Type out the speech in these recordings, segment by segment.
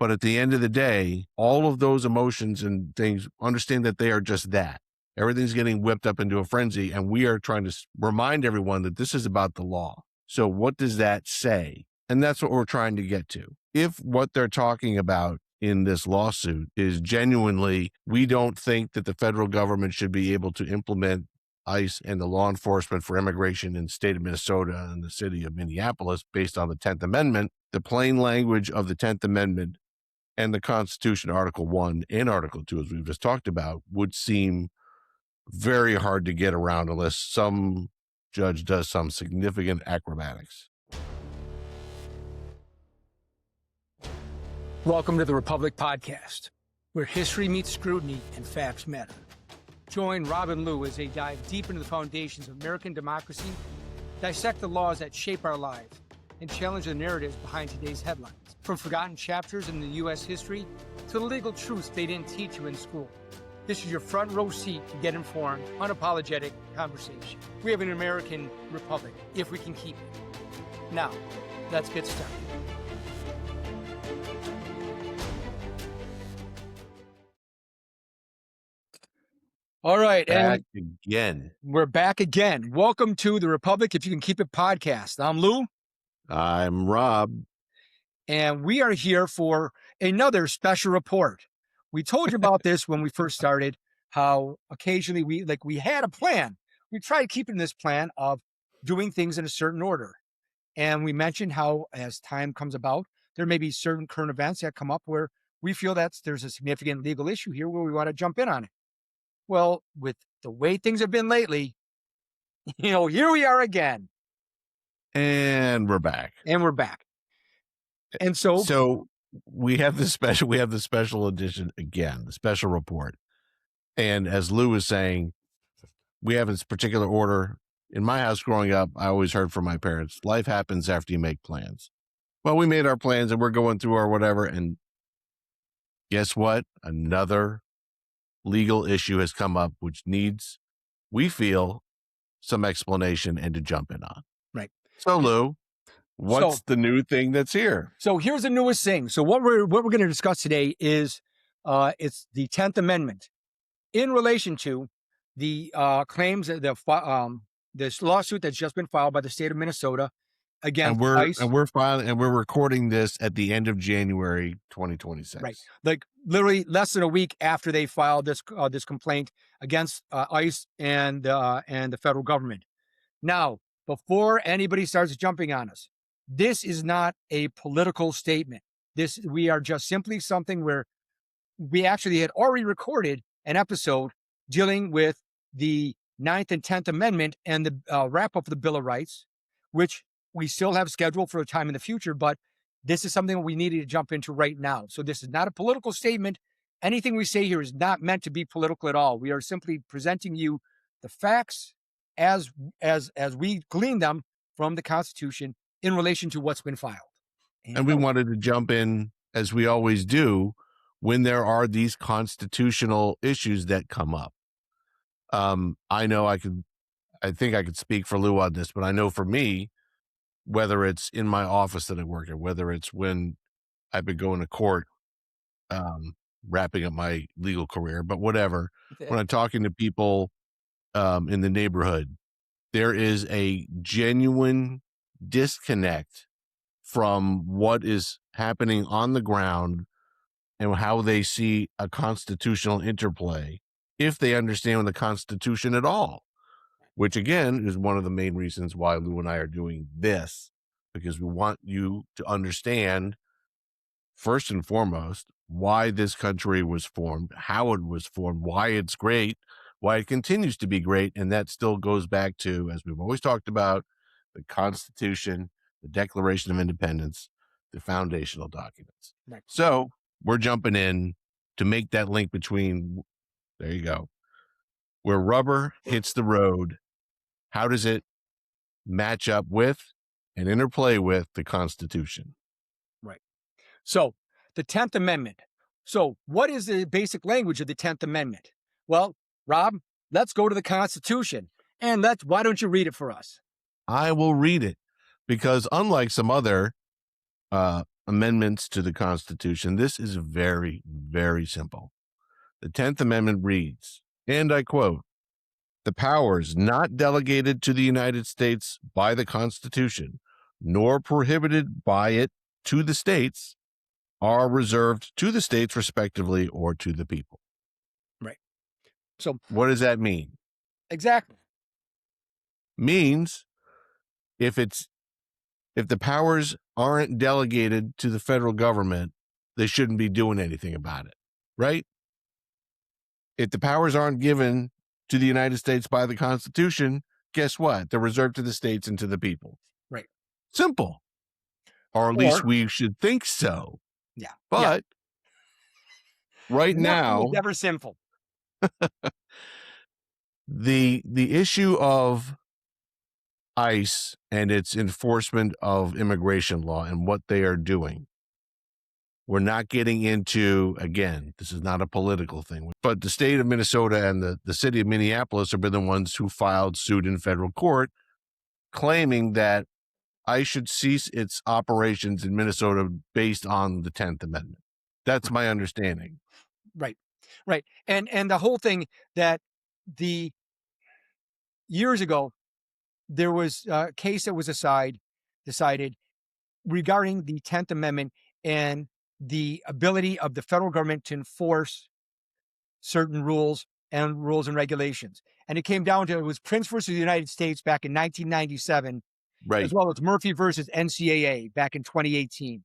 But at the end of the day, all of those emotions and things, understand that they are just that. Everything's getting whipped up into a frenzy, and we are trying to remind everyone that this is about the law. So what does that say? And that's what we're trying to get to. If what they're talking about in this lawsuit is genuinely, we don't think that the federal government should be able to implement ICE and the law enforcement for immigration in the state of Minnesota and the city of Minneapolis based on the 10th Amendment, the plain language of the 10th Amendment and the Constitution, Article 1 and Article 2, as we've just talked about, would seem very hard to get around unless some judge does some significant acrobatics. Welcome to the Republic Podcast, where history meets scrutiny and facts matter. Join Rob and Lou as they dive deep into the foundations of American democracy, dissect the laws that shape our lives, and challenge the narratives behind today's headlines. From forgotten chapters in the U.S. history to the legal truths they didn't teach you in school. This is your front row seat to get informed, unapologetic conversation. We have an American republic, if we can keep it. Now, let's get started. All right. Back again. We're back again. Welcome to the Republic, if you can keep it podcast. I'm Lou. I'm Rob. And we are here for another special report. We told you about this when we first started, how occasionally we had a plan. We tried keeping this plan of doing things in a certain order. And we mentioned how as time comes about, there may be certain current events that come up where we feel that there's a significant legal issue here where we want to jump in on it. Well, with the way things have been lately, here we are again. And we're back. And so we have the special edition again, the special report. And as Lou was saying, we have this particular order. In my house growing up, I always heard from my parents, life happens after you make plans. Well, we made our plans and we're going through our whatever. And guess what? Another legal issue has come up, which needs, we feel, some explanation and to jump in on. Right. So Lou, what's the new thing that's here? So here's the newest thing. So what we're going to discuss today is it's the 10th Amendment in relation to the claims that this lawsuit that's just been filed by the state of Minnesota against ICE. And we're recording this at the end of January 2026. Right. Like literally less than a week after they filed this complaint against ICE and the federal government. Now, before anybody starts jumping on us, this is not a political statement. We are just simply something where we actually had already recorded an episode dealing with the 9th and 10th Amendment and the wrap up of the Bill of Rights, which we still have scheduled for a time in the future, but this is something we needed to jump into right now. So this is not a political statement. Anything we say here is not meant to be political at all. We are simply presenting you the facts as we glean them from the Constitution in relation to what's been filed. And we wanted to jump in, as we always do, when there are these constitutional issues that come up. I know I think I could speak for Lou on this, but I know for me, whether it's in my office that I work at, whether it's when I've been going to court, wrapping up my legal career, but whatever, when I'm talking to people in the neighborhood, there is a genuine disconnect from what is happening on the ground and how they see a constitutional interplay, if they understand the Constitution at all. Which again is one of the main reasons why Lou and I are doing this, because we want you to understand, first and foremost, why this country was formed, how it was formed, why it's great, why it continues to be great. And that still goes back to, as we've always talked about, the Constitution, the Declaration of Independence, the foundational documents. Right. So we're jumping in to make that link between, there you go, where rubber hits the road. How does it match up with and interplay with the Constitution? Right. So the 10th Amendment. So what is the basic language of the 10th Amendment? Well, Rob, let's go to the Constitution and why don't you read it for us? I will read it, because unlike some other amendments to the Constitution, this is very, very simple. The 10th Amendment reads, and I quote, "The powers not delegated to the United States by the Constitution, nor prohibited by it to the states, are reserved to the states respectively or to the people." Right. So what does that mean? exactly. Means if the powers aren't delegated to the federal government, they shouldn't be doing anything about it, right? If the powers aren't given to the United States by the Constitution, guess what? They're reserved to the states and to the people. Right. Simple. Or at least we should think so. Yeah. But right Nothing now, is ever simple. the issue of ICE and its enforcement of immigration law and what they are doing. We're not getting into, again, this is not a political thing, but the state of Minnesota and the city of Minneapolis have been the ones who filed suit in federal court claiming that ICE should cease its operations in Minnesota based on the 10th Amendment. That's my understanding. Right. Right. And the whole thing that years ago, there was a case that was decided regarding the 10th Amendment and the ability of the federal government to enforce certain rules and regulations. And it came down to, it was Printz versus the United States back in 1997, Right. as well as Murphy versus NCAA back in 2018.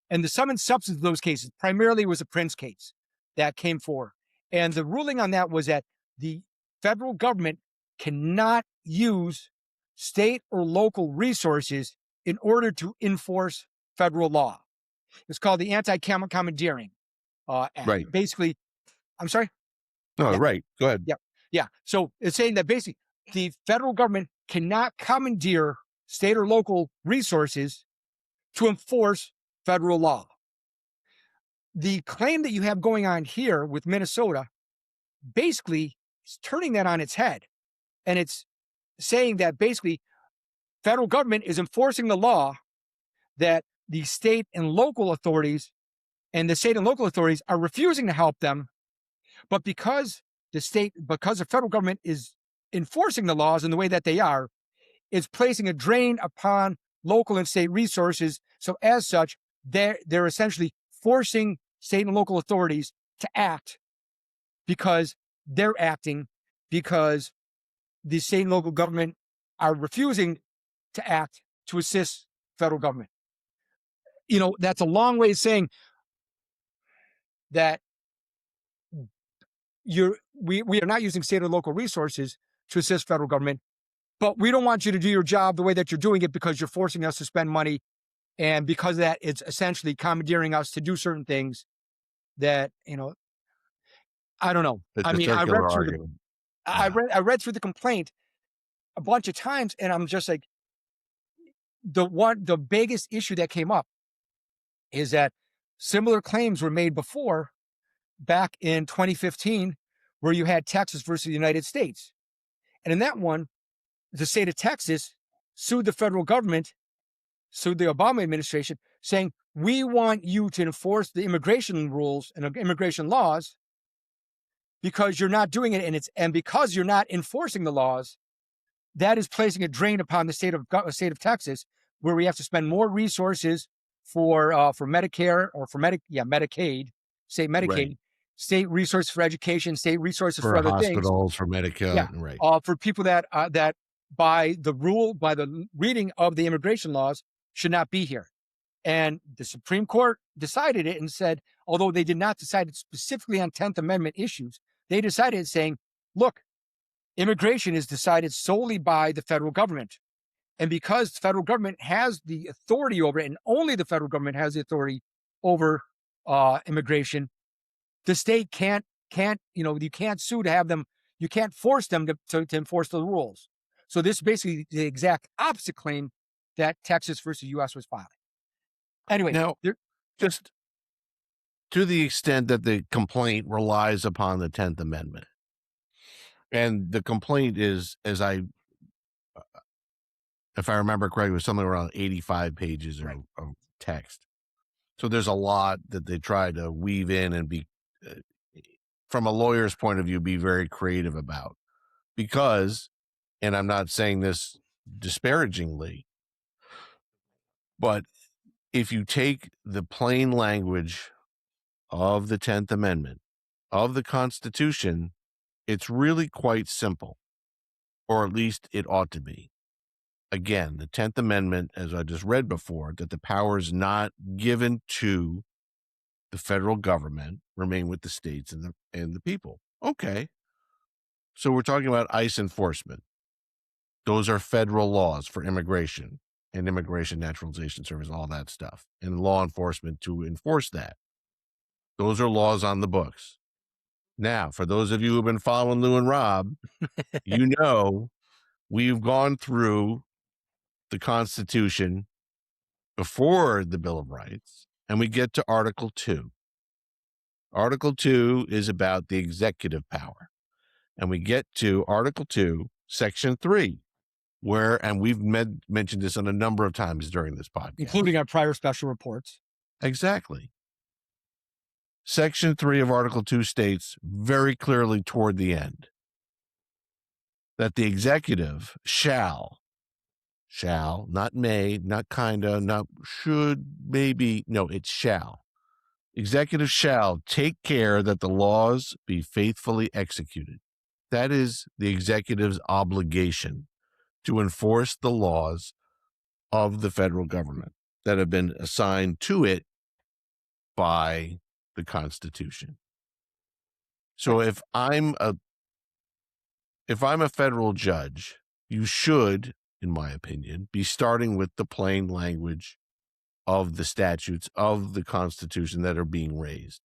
And the sum and substance of those cases primarily was a Printz case that came forward. And the ruling on that was that the federal government cannot use state or local resources in order to enforce federal law. It's called the anti-commandeering Act. Right. Basically, I'm sorry? No, Yeah. right. Go ahead. Yeah. Yeah. So it's saying that basically the federal government cannot commandeer state or local resources to enforce federal law. The claim that you have going on here with Minnesota basically is turning that on its head. And it's saying that basically federal government is enforcing the law that the state and local authorities are refusing to help them. But because the federal government is enforcing the laws in the way that they are, it's placing a drain upon local and state resources. So as such, they're essentially forcing state and local authorities to act because they're acting because the state and local government are refusing to act to assist federal government. That's a long way of saying that we are not using state or local resources to assist federal government, but we don't want you to do your job the way that you're doing it because you're forcing us to spend money. And because of that, it's essentially commandeering us to do certain things that, I don't know. It's I mean, I read through the complaint a bunch of times, and I'm just like, the biggest issue that came up is that similar claims were made before, back in 2015, where you had Texas versus the United States. And in that one, the state of Texas sued the federal government, sued the Obama administration, saying, we want you to enforce the immigration rules and immigration laws because you're not doing it. And because you're not enforcing the laws, that is placing a drain upon the state of Texas, where we have to spend more resources for Medicare or for Medicaid, state Medicaid, Right. state resources for education, state resources for other hospitals, things. for Medicare, Yeah. right. For people that by the reading of the immigration laws should not be here. And the Supreme Court decided it and said, although they did not decide it specifically on 10th Amendment issues, they decided it saying, look, immigration is decided solely by the federal government. And because the federal government has the authority over it, and only the federal government has the authority over immigration, the state can't, you can't sue to have them, you can't force them to enforce the rules. So this is basically the exact opposite claim that Texas versus U.S. was filing. Anyway, Now, just to the extent that the complaint relies upon the 10th Amendment, and the complaint is, if I remember correctly, was something around 85 pages Right. of text. So there's a lot that they try to weave in and be, from a lawyer's point of view, be very creative about. Because, and I'm not saying this disparagingly, but if you take the plain language of the 10th Amendment, of the Constitution, it's really quite simple, or at least it ought to be. Again, the 10th Amendment, as I just read before, that the powers not given to the federal government remain with the states and the people. Okay. So we're talking about ICE enforcement. Those are federal laws for immigration and immigration naturalization service, all that stuff, and law enforcement to enforce that. Those are laws on the books. Now, for those of you who've been following Lou and Rob, you know we've gone through the Constitution before the Bill of Rights, and we get to Article 2. Article 2 is about the executive power. And we get to Article 2, Section 3, where, and we've mentioned this on a number of times during this podcast, including our prior special reports. Exactly. Section 3 of Article 2 states very clearly toward the end that the executive shall, not may, not kinda, not should, maybe, no, it shall. Executive shall take care that the laws be faithfully executed. That is the executive's obligation to enforce the laws of the federal government that have been assigned to it by the Constitution. So if I'm a federal judge, you should, in my opinion, be starting with the plain language of the statutes of the Constitution that are being raised.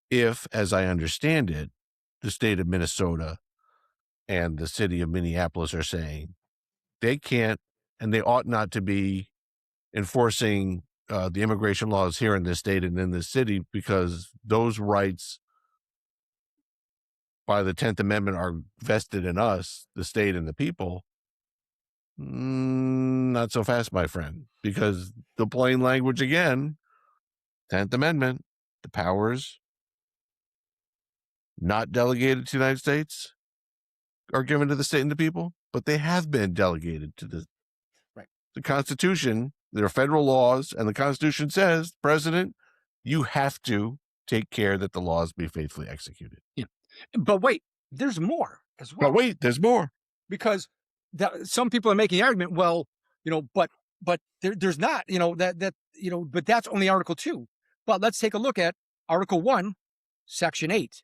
If, as I understand it, the state of Minnesota and the city of Minneapolis are saying they can't and they ought not to be enforcing the immigration laws here in this state and in this city because those rights by the 10th Amendment are vested in us, the state and the people. Not so fast, my friend, because the plain language again, 10th Amendment, the powers not delegated to the United States are given to the state and the people, but they have been delegated to the Constitution. There are federal laws, and the Constitution says, President, you have to take care that the laws be faithfully executed. Yeah. But wait, there's more as well. But wait, there's more. Because some people are making the argument, well, but there's not, but that's only Article 2. But let's take a look at Article 1, Section 8,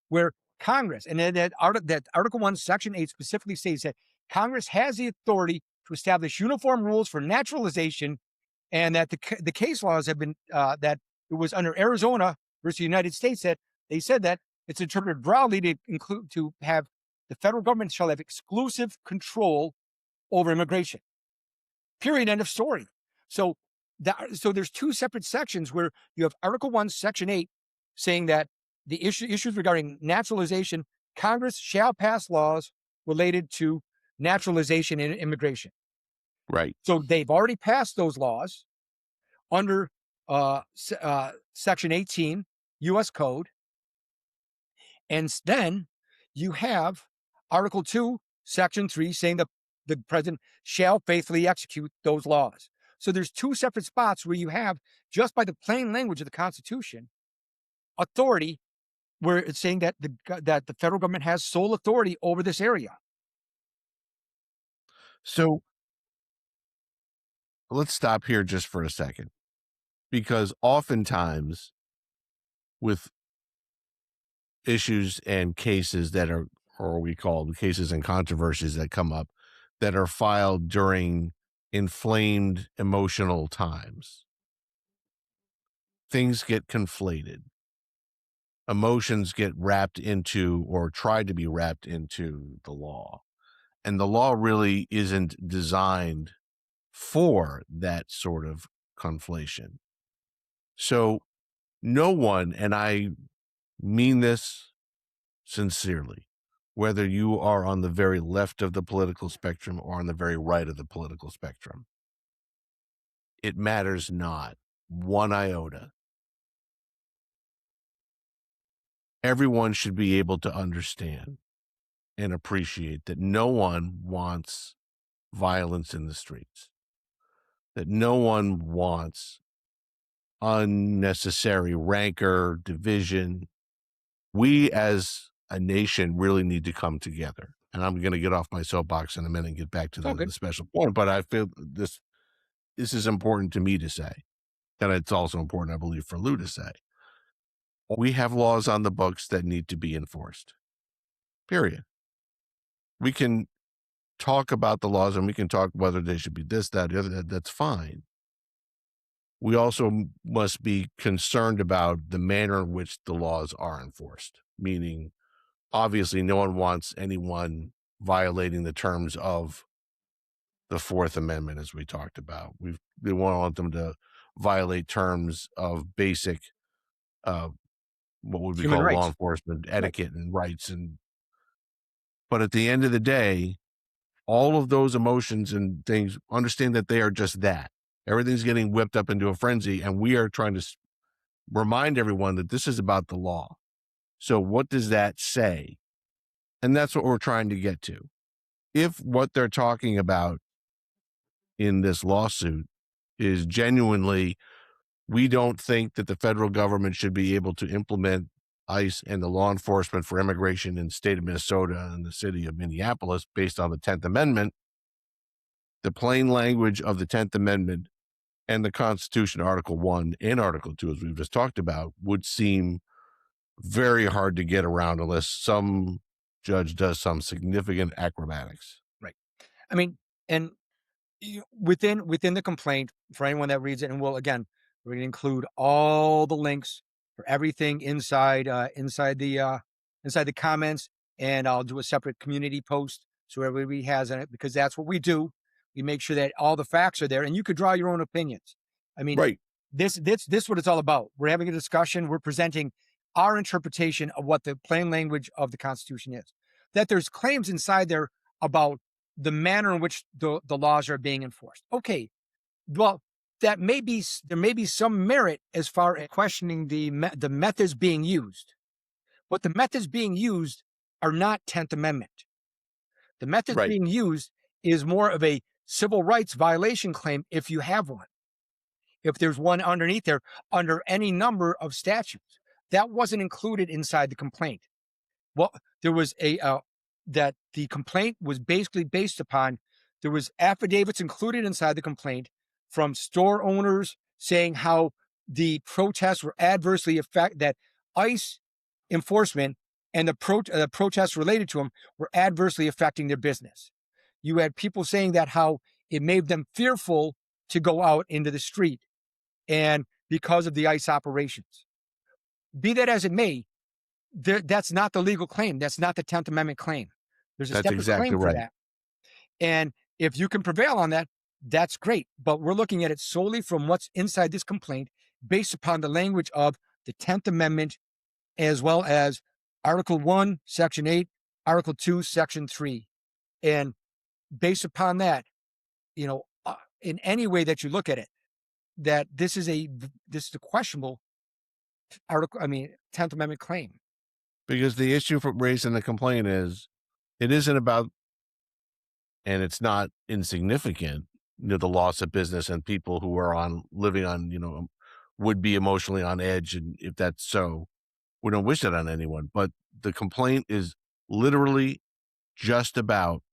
where Congress, and then that Article 1, Section 8 specifically states that Congress has the authority to establish uniform rules for naturalization, and that the case laws have been, that it was under Arizona versus the United States that they said that it's interpreted broadly to include, to have the federal government shall have exclusive control over immigration. Period. End of story. So there's two separate sections where you have Article 1, Section 8, saying that the issues regarding naturalization, Congress shall pass laws related to naturalization and immigration. Right. So they've already passed those laws under Section 18, U.S. Code. And then you have Article 2, Section 3, saying that the president shall faithfully execute those laws. So there's two separate spots where you have, just by the plain language of the Constitution, authority, where it's saying that the federal government has sole authority over this area. So let's stop here just for a second, because oftentimes with issues and cases that are, or we call them cases and controversies that come up that are filed during inflamed emotional times, things get conflated. Emotions get wrapped into, or try to be wrapped into, the law. And the law really isn't designed for that sort of conflation. So no one, and I mean this sincerely, whether you are on the very left of the political spectrum or on the very right of the political spectrum, it matters not one iota. Everyone should be able to understand and appreciate that no one wants violence in the streets, that no one wants unnecessary rancor, division. We as a nation really need to come together. And I'm going to get off my soapbox in a minute and get back to the special point, but I feel this is important to me to say, and it's also important, I believe, for Lou to say. We have laws on the books that need to be enforced, period. We can talk about the laws and we can talk whether they should be this, that, the other, that's fine. We also must be concerned about the manner in which the laws are enforced, meaning obviously no one wants anyone violating the terms of the Fourth Amendment, as we talked about. We want them to violate terms of basic, what would we Human call rights. law enforcement etiquette and rights. But at the end of the day, all of those emotions and things, understand that they are just that. Everything's getting whipped up into a frenzy, and we are trying to remind everyone that this is about the law. So what does that say? And that's what we're trying to get to. If what they're talking about in this lawsuit is genuinely, we don't think that the federal government should be able to implement ICE and the law enforcement for immigration in the state of Minnesota and the city of Minneapolis based on the 10th Amendment, the plain language of the 10th Amendment and the Constitution, Article 1 and Article 2, as we've just talked about, would seem very hard to get around unless some judge does some significant acrobatics. Right. I mean, and within the complaint, for anyone that reads it, and we're going to include all the links for everything inside the comments, and I'll do a separate community post so everybody has it, because that's what we do. We make sure that all the facts are there, and you could draw your own opinions. I mean, right. This what it's all about. We're having a discussion. We're presenting our interpretation of what the plain language of the Constitution is. That there's claims inside there about the manner in which the laws are being enforced. Okay, well, there may be some merit as far as questioning the methods being used, but the methods being used are not 10th Amendment. The methods being used is more of a civil rights violation claim if you have one. If there's one underneath there under any number of statutes, that wasn't included inside the complaint. Well, there was that the complaint was basically based upon, there was affidavits included inside the complaint from store owners saying how the protests were adversely affected, that ICE enforcement and the protests related to them were adversely affecting their business. You had people saying that how it made them fearful to go out into the street, and because of the ICE operations. Be that as it may, that's not the legal claim. That's not the 10th Amendment claim. There's a separate claim for that. And if you can prevail on that, that's great. But we're looking at it solely from what's inside this complaint based upon the language of the 10th Amendment, as well as Article 1, Section 8, Article 2, Section 3. And based upon that, in any way that you look at it, that this is a questionable article, 10th Amendment claim. Because the issue for raising the complaint is, it isn't about, and it's not insignificant, the loss of business and people who are living on, would be emotionally on edge. And if that's so, we don't wish that on anyone. But the complaint is literally just about,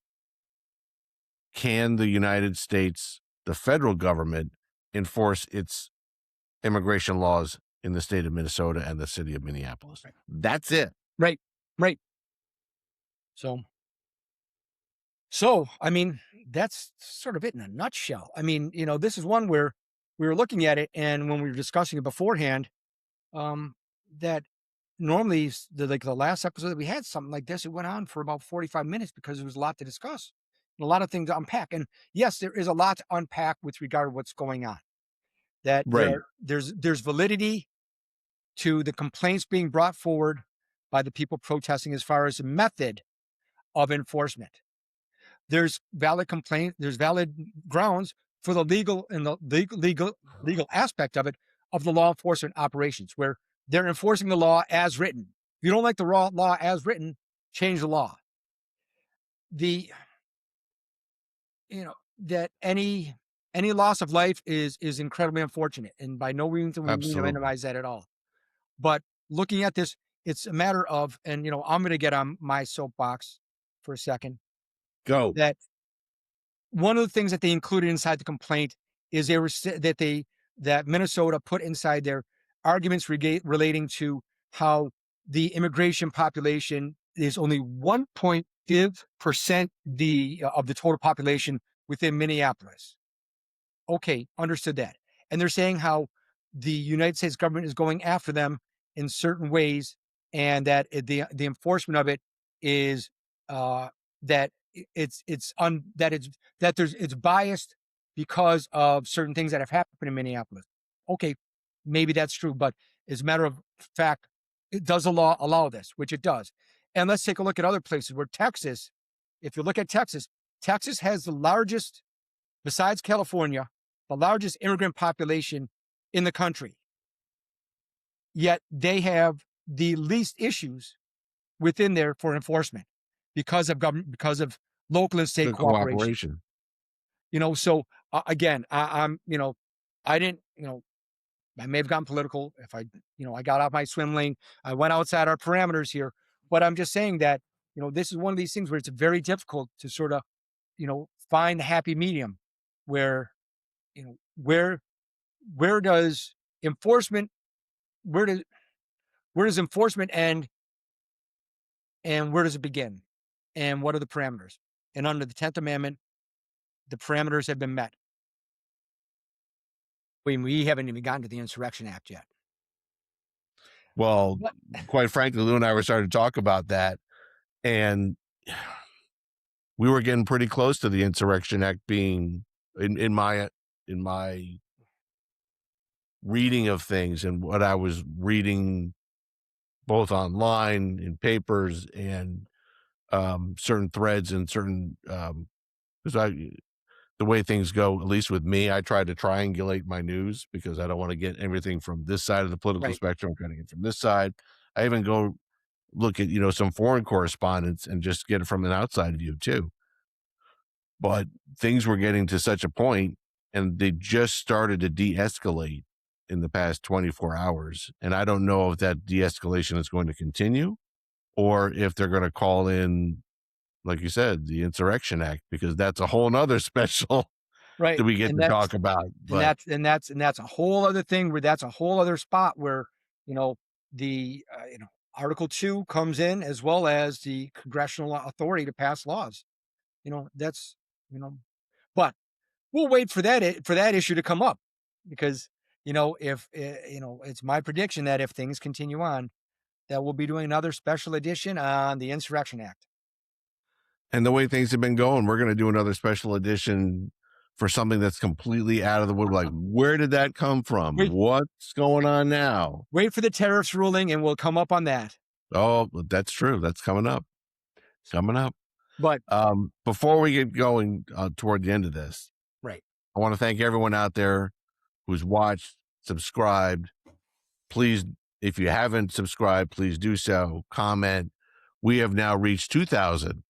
can the United States, the federal government, enforce its immigration laws in the state of Minnesota and the city of Minneapolis? Right. That's it. Right. So, that's sort of it in a nutshell. This is one where we were looking at it, and when we were discussing it beforehand, that normally the last episode that we had something like this, it went on for about 45 minutes because there was a lot to discuss, and a lot of things to unpack. And yes, there is a lot to unpack with regard to what's going on. That there's validity to the complaints being brought forward by the people protesting as far as the method of enforcement. There's valid grounds for the legal and the legal aspect of it, of the law enforcement operations, where they're enforcing the law as written. If you don't like the law as written, change the law. The that any loss of life is incredibly unfortunate, and by no means do we mean to minimize that at all. But looking at this, it's a matter of, and I'm going to get on my soapbox for a second. Go. That one of the things that they included inside the complaint is that Minnesota put inside their arguments relating to how the immigration population is only 1.5% of the total population within Minneapolis. Okay, understood that. And they're saying how the United States government is going after them in certain ways, and that the enforcement of it is that it's biased because of certain things that have happened in Minneapolis. Okay, maybe that's true, but as a matter of fact, does the law allow this? Which it does. And let's take a look at other places where Texas, if you look at Texas has the largest, besides California, the largest immigrant population in the country. Yet they have the least issues within there for enforcement because of government, because of local and state cooperation. So again, I'm, I didn't, I may have gotten political if I got off my swim lane. I went outside our parameters here, but I'm just saying that, this is one of these things where it's very difficult to sort of, find the happy medium where, where does enforcement, where does enforcement end and where does it begin? And what are the parameters? And under the 10th Amendment, the parameters have been met. We haven't even gotten to the Insurrection Act yet. Well, quite frankly, Lou and I were starting to talk about that, and we were getting pretty close to the Insurrection Act being in my reading of things and what I was reading both online in papers and certain threads and certain because the way things go, at least with me, I try to triangulate my news because I don't want to get everything from this side of the political spectrum. I'm trying to get from this side. I even go look at, some foreign correspondence and just get it from an outside view too. But things were getting to such a point, and they just started to de-escalate in the past 24 hours. And I don't know if that de-escalation is going to continue or if they're going to call in, like you said, the Insurrection Act, because that's a whole nother special that we get to talk about. And that's a whole other thing where that's a whole other spot where, the Article 2 comes in, as well as the congressional authority to pass laws. But we'll wait for that issue to come up, because, if it's my prediction that if things continue on, that we'll be doing another special edition on the Insurrection Act. And the way things have been going, we're going to do another special edition for something that's completely out of the wood. Like, where did that come from? What's going on now? Wait for the tariffs ruling and we'll come up on that. Oh, that's true. That's coming up. But before we get going toward the end of this, I want to thank everyone out there who's watched, subscribed. Please, if you haven't subscribed, please do so. Comment. We have now reached 2,000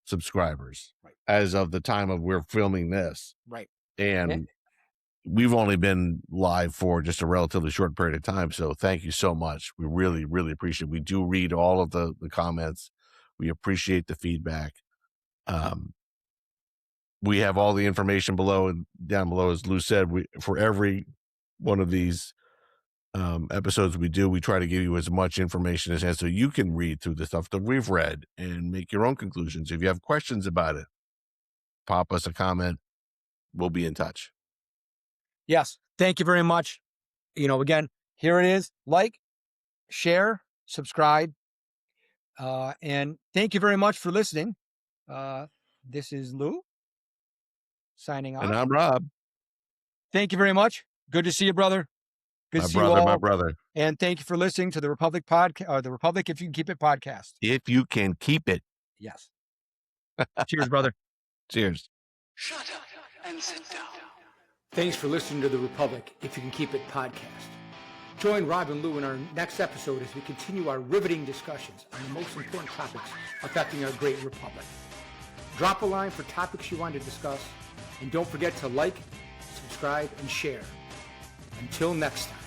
subscribers as of the time of we're filming this. And we've only been live for just a relatively short period of time. So thank you so much. We really, really appreciate it. We do read all of the comments. We appreciate the feedback. We have all the information below and down below. As Lou said, for every one of these episodes we do, we try to give you as much information as so you can read through the stuff that we've read and make your own conclusions. If you have questions about it, pop us a comment. We'll be in touch. Yes. Thank you very much. Again, here it is. Like, share, subscribe. And thank you very much for listening. This is Lou signing off. And I'm Rob. Thank you very much. Good to see you, brother. Good to see you all. My brother. And thank you for listening to the Republic podcast, the Republic If You Can Keep It podcast. If you can keep it. Yes. Cheers, brother. Cheers. Shut up and sit down. Thanks for listening to The Republic, If You Can Keep It podcast. Join Rob and Lou in our next episode as we continue our riveting discussions on the most important topics affecting our great republic. Drop a line for topics you want to discuss, and don't forget to like, subscribe, and share. Until next time.